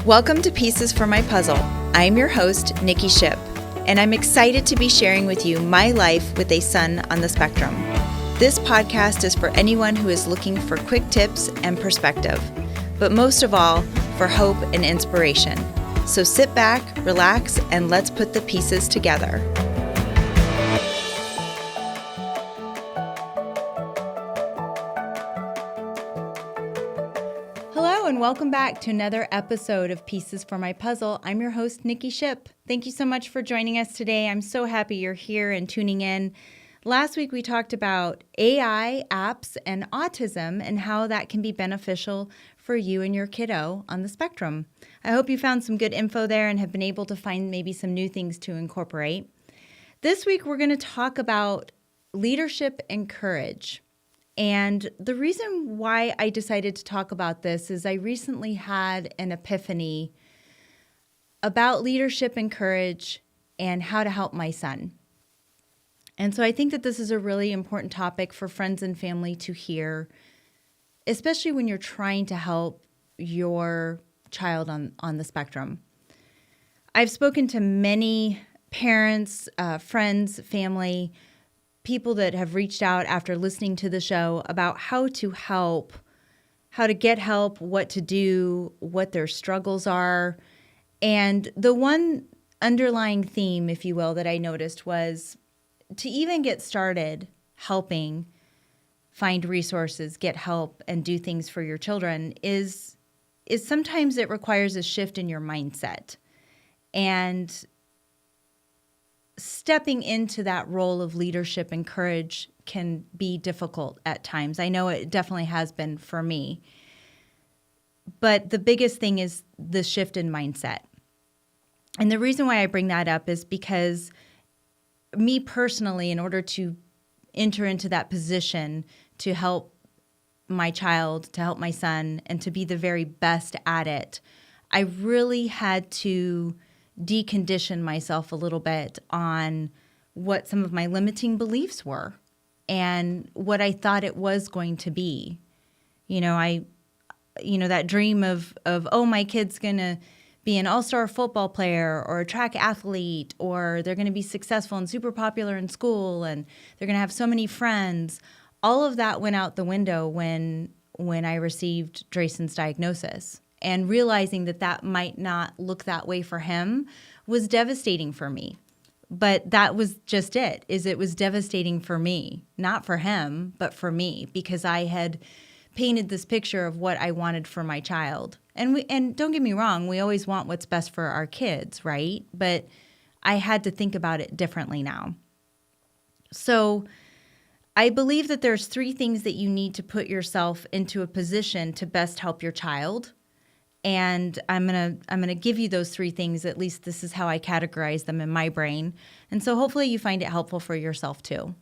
Welcome to Pieces for My Puzzle. I'm your host, Nikki Ship, and I'm excited to be sharing with you my life with a son on the spectrum. This podcast is for anyone who is looking for quick tips and perspective, but most of all, for hope and inspiration. So sit back, relax, and let's put the pieces together. Hello and welcome back to another episode of Pieces for My Puzzle. I'm your host, Nikki Ship. Thank you so much for joining us today. I'm so happy you're here and tuning in. Last week we talked about AI, apps, and autism and how that can be beneficial for you and your kiddo on the spectrum. I hope you found some good info there and have been able to find maybe some new things to incorporate. This week we're going to talk about leadership and courage. And the reason why I decided to talk about this is I recently had an epiphany about leadership and courage and how to help my son. And so I think that this is a really important topic for friends and family to hear, especially when you're trying to help your child on the spectrum. I've spoken to many parents, friends, family, people that have reached out after listening to the show about how to help, how to get help, what to do, what their struggles are. And the one underlying theme, if you will, that I noticed was to even get started helping find resources, get help, and do things for your children is sometimes it requires a shift in your mindset. And stepping into that role of leadership and courage can be difficult at times. I know it definitely has been for me. But the biggest thing is the shift in mindset. And the reason why I bring that up is because me personally, in order to enter into that position to help my child, to help my son, and to be the very best at it, I really had to decondition myself a little bit on what some of my limiting beliefs were and what I thought it was going to be. That dream of oh, my kid's going to be an all-star football player or a track athlete, or they're going to be successful and super popular in school and they're going to have so many friends. All of that went out the window when I received Drayson's diagnosis. And realizing that might not look that way for him was devastating for me. But that was just it was devastating for me, not for him, but for me, because I had painted this picture of what I wanted for my child. And don't get me wrong, we always want what's best for our kids, right? But I had to think about it differently now. So I believe that there's 3 things that you need to put yourself into a position to best help your child. And I'm gonna give you those 3 things. At least this is how I categorize them in my brain. And so hopefully you find it helpful for yourself too.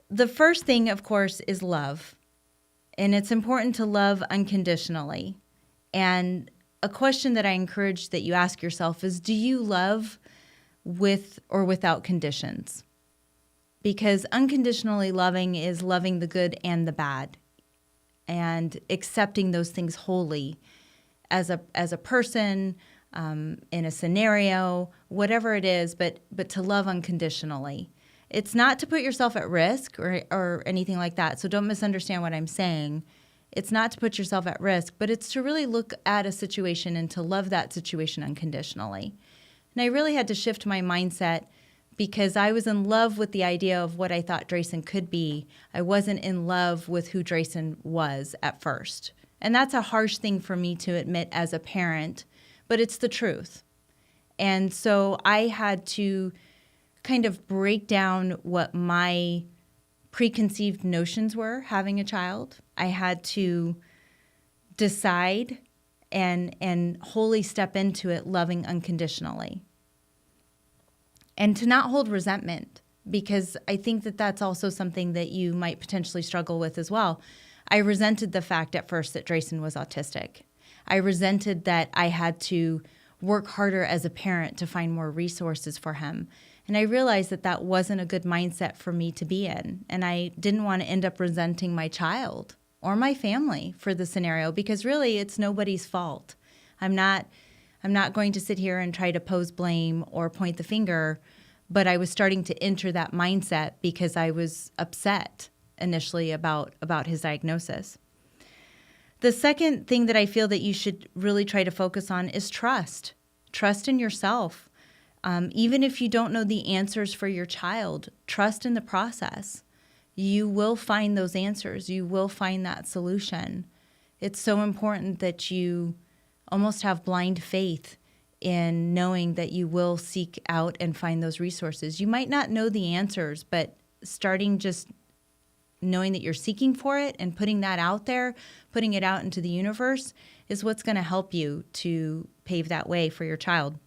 The first thing, of course, is love. And it's important to love unconditionally. And a question that I encourage that you ask yourself is, do you love with or without conditions? Because unconditionally loving is loving the good and the bad, and accepting those things wholly as a person, in a scenario, whatever it is, but to love unconditionally. It's not to put yourself at risk or anything like that, so don't misunderstand what I'm saying. It's not to put yourself at risk, but it's to really look at a situation and to love that situation unconditionally. And I really had to shift my mindset because I was in love with the idea of what I thought Drayson could be. I wasn't in love with who Drayson was at first. And that's a harsh thing for me to admit as a parent, but it's the truth. And so I had to kind of break down what my preconceived notions were having a child. I had to decide and wholly step into it loving unconditionally. And to not hold resentment, because I think that that's also something that you might potentially struggle with as well. I resented the fact at first that Drayson was autistic. I resented that I had to work harder as a parent to find more resources for him. And I realized that wasn't a good mindset for me to be in. And I didn't want to end up resenting my child or my family for the scenario, because really it's nobody's fault. I'm not going to sit here and try to pose blame or point the finger, but I was starting to enter that mindset because I was upset initially about his diagnosis. The second thing that I feel that you should really try to focus on is trust. Trust in yourself. Even if you don't know the answers for your child, trust in the process. You will find those answers. You will find that solution. It's so important that you almost have blind faith in knowing that you will seek out and find those resources. You might not know the answers, but starting just knowing that you're seeking for it and putting that out there, putting it out into the universe is what's going to help you to pave that way for your child.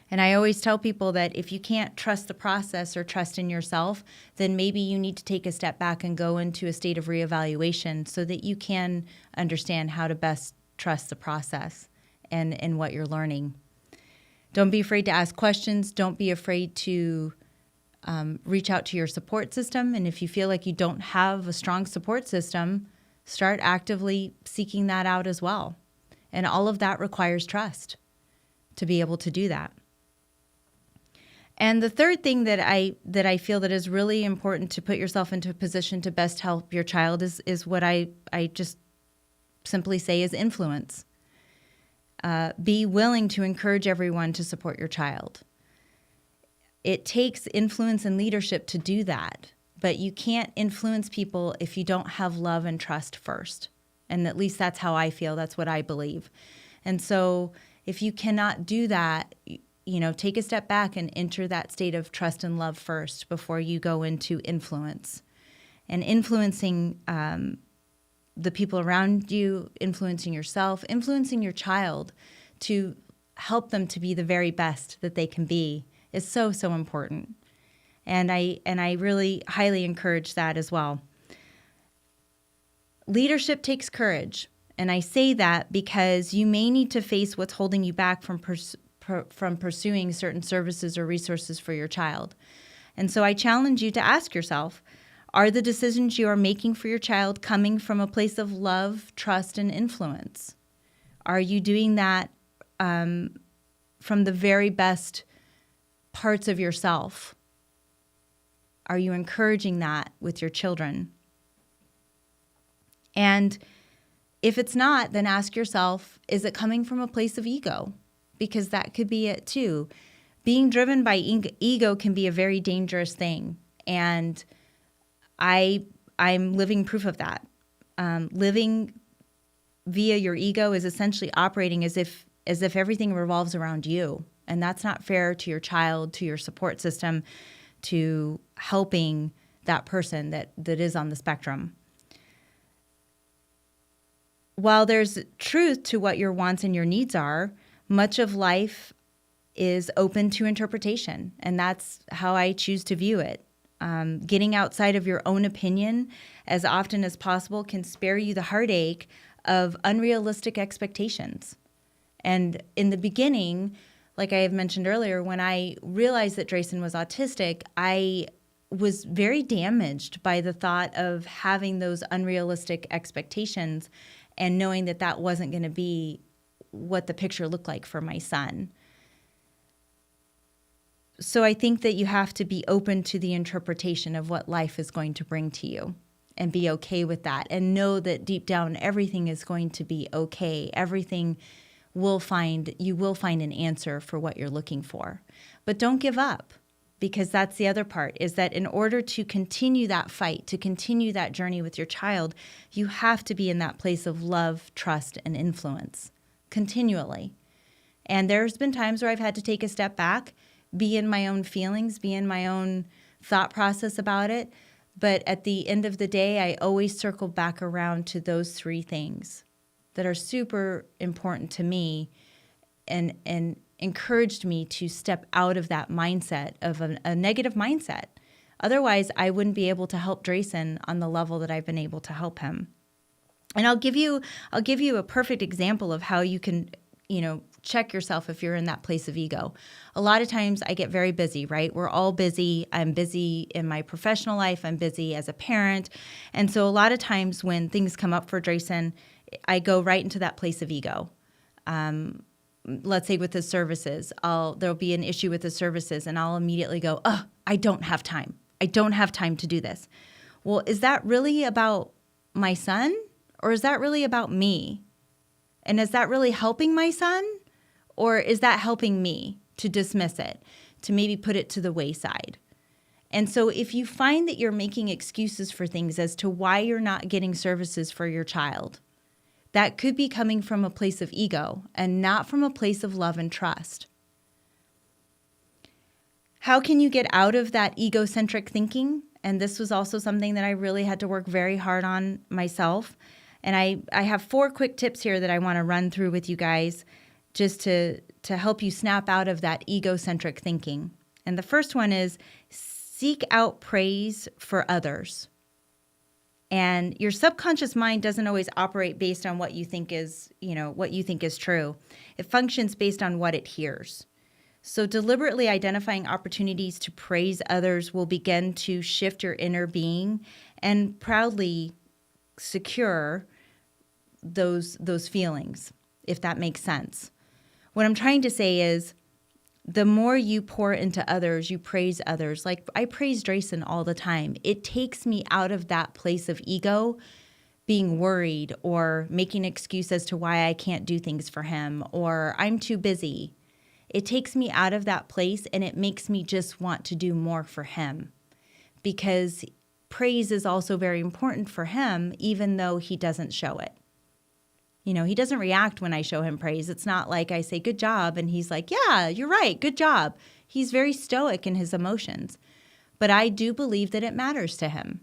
And I always tell people that if you can't trust the process or trust in yourself, then maybe you need to take a step back and go into a state of reevaluation so that you can understand how to best trust the process and what you're learning. Don't be afraid to ask questions. Don't be afraid to reach out to your support system. And if you feel like you don't have a strong support system, start actively seeking that out as well. And all of that requires trust to be able to do that. And the third thing that I feel that is really important to put yourself into a position to best help your child is what I just simply say is influence. Be willing to encourage everyone to support your child. It takes influence and leadership to do that, but you can't influence people if you don't have love and trust first. And at least that's how I feel. That's what I believe. And so if you cannot do that, take a step back and enter that state of trust and love first before you go into influence. And influencing the people around you, influencing yourself, influencing your child to help them to be the very best that they can be is so, so important. And I really highly encourage that as well. Leadership takes courage. And I say that because you may need to face what's holding you back from pursuing certain services or resources for your child. And so I challenge you to ask yourself, are the decisions you are making for your child coming from a place of love, trust, and influence? Are you doing that from the very best parts of yourself? Are you encouraging that with your children? And if it's not, then ask yourself, is it coming from a place of ego? Because that could be it too. Being driven by ego can be a very dangerous thing. And I'm living proof of that. Living via your ego is essentially operating as if everything revolves around you. And that's not fair to your child, to your support system, to helping that person that is on the spectrum. While there's truth to what your wants and your needs are, much of life is open to interpretation, and that's how I choose to view it. Getting outside of your own opinion as often as possible can spare you the heartache of unrealistic expectations. And in the beginning, like I have mentioned earlier, when I realized that Drayson was autistic, I was very damaged by the thought of having those unrealistic expectations and knowing that that wasn't going to be what the picture looked like for my son. So I think that you have to be open to the interpretation of what life is going to bring to you and be okay with that and know that deep down everything is going to be okay. You will find an answer for what you're looking for. But don't give up, because that's the other part, is that in order to continue that fight, to continue that journey with your child, you have to be in that place of love, trust, and influence continually. And there's been times where I've had to take a step back, be in my own feelings, be in my own thought process about it. But at the end of the day, I always circle back around to those three things that are super important to me and encouraged me to step out of that mindset of a negative mindset. Otherwise, I wouldn't be able to help Drayson on the level that I've been able to help him. And I'll give you a perfect example of how you can, check yourself if you're in that place of ego. A lot of times I get very busy, right? We're all busy. I'm busy in my professional life. I'm busy as a parent. And so a lot of times when things come up for Drayson, I go right into that place of ego. let's say with the services, there'll be an issue with the services and I'll immediately go, oh, I don't have time. I don't have time to do this. Well, is that really about my son or is that really about me? And is that really helping my son or is that helping me to dismiss it, to maybe put it to the wayside? And so if you find that you're making excuses for things as to why you're not getting services for your child, that could be coming from a place of ego and not from a place of love and trust. How can you get out of that egocentric thinking? And this was also something that I really had to work very hard on myself. And I have 4 quick tips here that I want to run through with you guys just to help you snap out of that egocentric thinking. And the first one is seek out praise for others. And your subconscious mind doesn't always operate based on what you think is, what you think is true. It functions based on what it hears. So deliberately identifying opportunities to praise others will begin to shift your inner being and proudly secure those feelings, if that makes sense. What I'm trying to say is the more you pour into others, you praise others. Like I praise Drayson all the time. It takes me out of that place of ego, being worried or making an excuse as to why I can't do things for him or I'm too busy. It takes me out of that place and it makes me just want to do more for him because praise is also very important for him, even though he doesn't show it. He doesn't react when I show him praise. It's not like I say, good job. And he's like, yeah, you're right. Good job. He's very stoic in his emotions. But I do believe that it matters to him.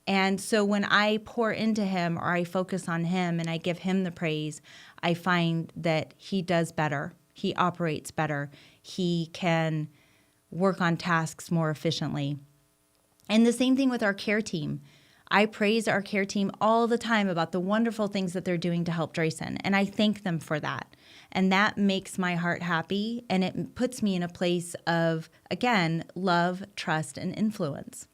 And so when I pour into him or I focus on him and I give him the praise, I find that he does better. He operates better. He can work on tasks more efficiently. And the same thing with our care team. I praise our care team all the time about the wonderful things that they're doing to help Drayson, and I thank them for that. And that makes my heart happy, and it puts me in a place of, again, love, trust, and influence.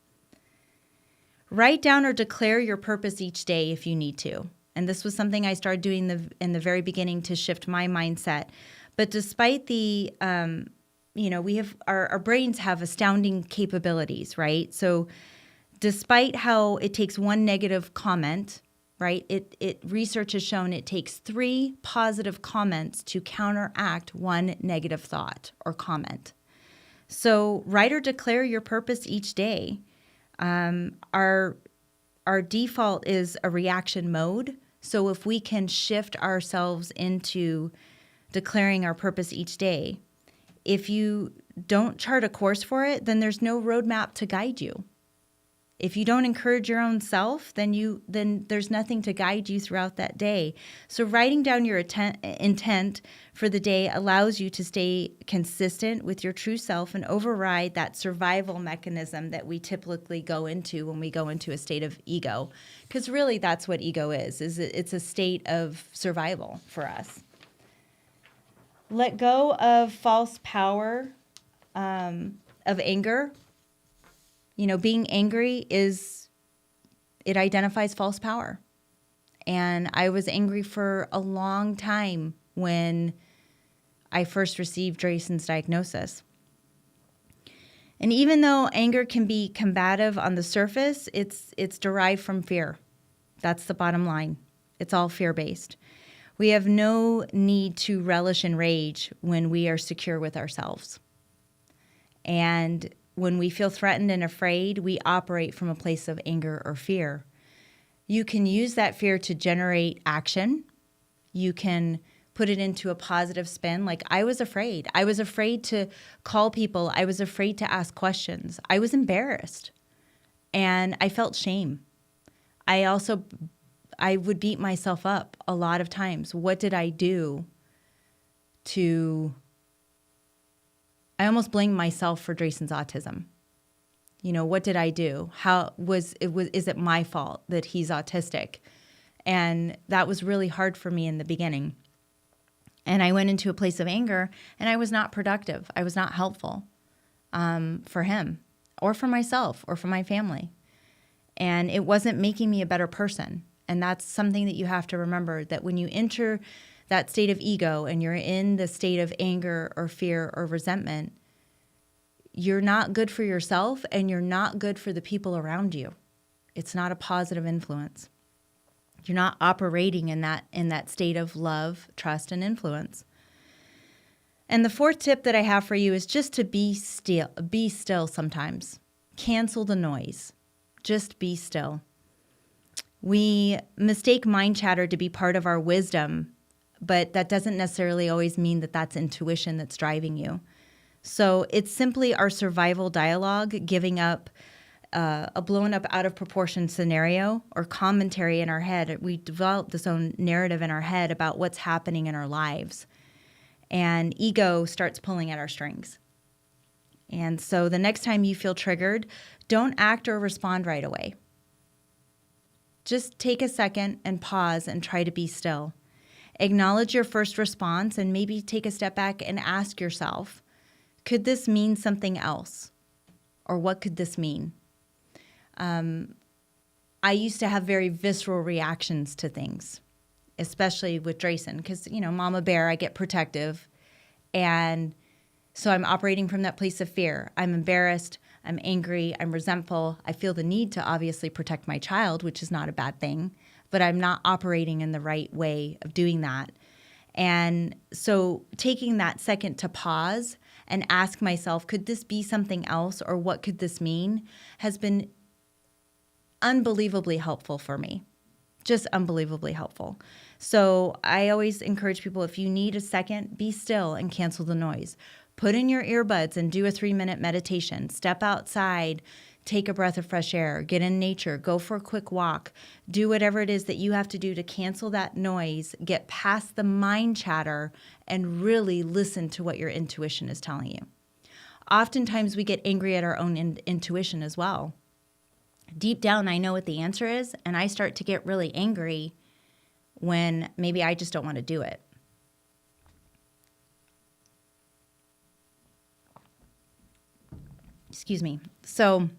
Write down or declare your purpose each day if you need to. And this was something I started doing in the very beginning to shift my mindset. But despite the, we have our brains have astounding capabilities, right? So despite how it takes one negative comment, right? Research has shown it takes 3 positive comments to counteract one negative thought or comment. So write or declare your purpose each day. Our default is a reaction mode. So if we can shift ourselves into declaring our purpose each day, if you don't chart a course for it, then there's no roadmap to guide you. If you don't encourage your own self, then there's nothing to guide you throughout that day. So writing down your intent for the day allows you to stay consistent with your true self and override that survival mechanism that we typically go into when we go into a state of ego. Because really that's what ego is it's a state of survival for us. Let go of false power of anger. Being angry it identifies false power. And I was angry for a long time when I first received Drayson's diagnosis. And even though anger can be combative on the surface, it's derived from fear. That's the bottom line. It's all fear-based. We have no need to relish in rage when we are secure with ourselves. And when we feel threatened and afraid, we operate from a place of anger or fear. You can use that fear to generate action. You can put it into a positive spin. Like I was afraid. I was afraid to call people. I was afraid to ask questions. I was embarrassed. And I felt shame. I would beat myself up a lot of times. What did I do I almost blamed myself for Drayson's autism. What did I do? Is it my fault that he's autistic? And that was really hard for me in the beginning. And I went into a place of anger and I was not productive. I was not helpful for him or for myself or for my family. And it wasn't making me a better person. And that's something that you have to remember, that when you enter that state of ego and you're in the state of anger or fear or resentment, you're not good for yourself and you're not good for the people around you. It's not a positive influence. You're not operating in that state of love, trust, and influence. And the fourth tip that I have for you is just to be still sometimes. Cancel the noise. Just be still. We mistake mind chatter to be part of our wisdom, but that doesn't necessarily always mean that that's intuition that's driving you. So it's simply our survival dialogue giving up a blown up out of proportion scenario or commentary in our head. We develop this own narrative in our head about what's happening in our lives. And ego starts pulling at our strings. And so the next time you feel triggered, don't act or respond right away. Just take a second and pause and try to be still. Acknowledge your first response and maybe take a step back and ask yourself, could this mean something else? Or what could this mean? I used to have very visceral reactions to things, especially with Drayson, because, mama bear, I get protective. And so I'm operating from that place of fear. I'm embarrassed. I'm angry. I'm resentful. I feel the need to obviously protect my child, which is not a bad thing, but I'm not operating in the right way of doing that. And so taking that second to pause and ask myself, could this be something else or what could this mean, has been unbelievably helpful for me. Just unbelievably helpful. So I always encourage people, if you need a second, be still and cancel the noise. Put in your earbuds and do a 3-minute meditation. Step outside, take a breath of fresh air, get in nature, go for a quick walk, do whatever it is that you have to do to cancel that noise, get past the mind chatter, and really listen to what your intuition is telling you. Oftentimes we get angry at our own intuition as well. Deep down, I know what the answer is, and I start to get really angry when maybe I just don't want to do it. Excuse me. So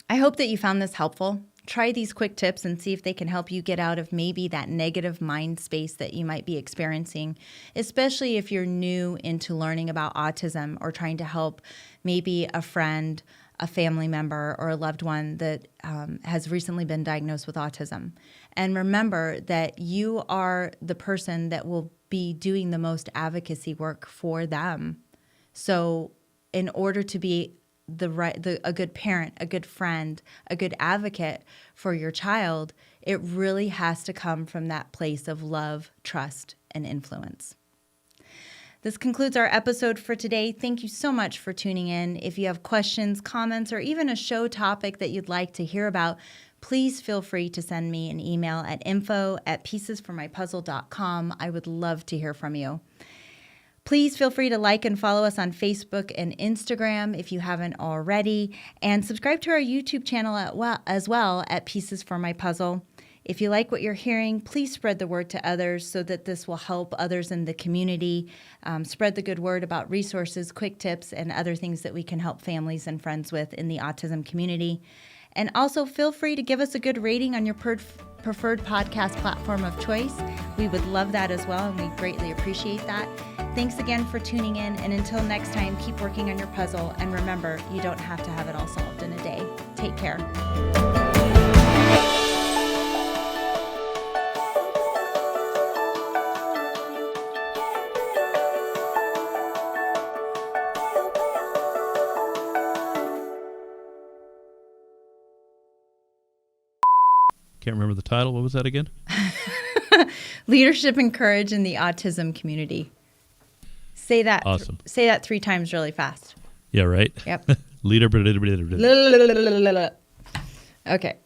I hope that you found this helpful. Try these quick tips and see if they can help you get out of maybe that negative mind space that you might be experiencing, especially if you're new into learning about autism or trying to help maybe a friend, a family member, or a loved one that has recently been diagnosed with autism. And remember that you are the person that will be doing the most advocacy work for them. So in order to be a good parent, a good friend, a good advocate for your child, it really has to come from that place of love, trust, and influence. This concludes our episode for today. Thank you so much for tuning in. If you have questions, comments, or even a show topic that you'd like to hear about, please feel free to send me an email at info@piecesformypuzzle.com. I would love to hear from you. Please feel free to like and follow us on Facebook and Instagram if you haven't already, and subscribe to our YouTube channel as well at Pieces for My Puzzle. If you like what you're hearing, please spread the word to others so that this will help others in the community. Spread the good word about resources, quick tips, and other things that we can help families and friends with in the autism community. And also feel free to give us a good rating on your preferred podcast platform of choice. We would love that as well, and we greatly appreciate that. Thanks again for tuning in, and until next time, keep working on your puzzle, and remember, you don't have to have it all solved in a day. Take care. Can't remember the title. What was that again? Leadership and Courage in the Autism Community. Say that. Awesome. Say that 3 times really fast. Yeah, right? Yep. Leader. Okay.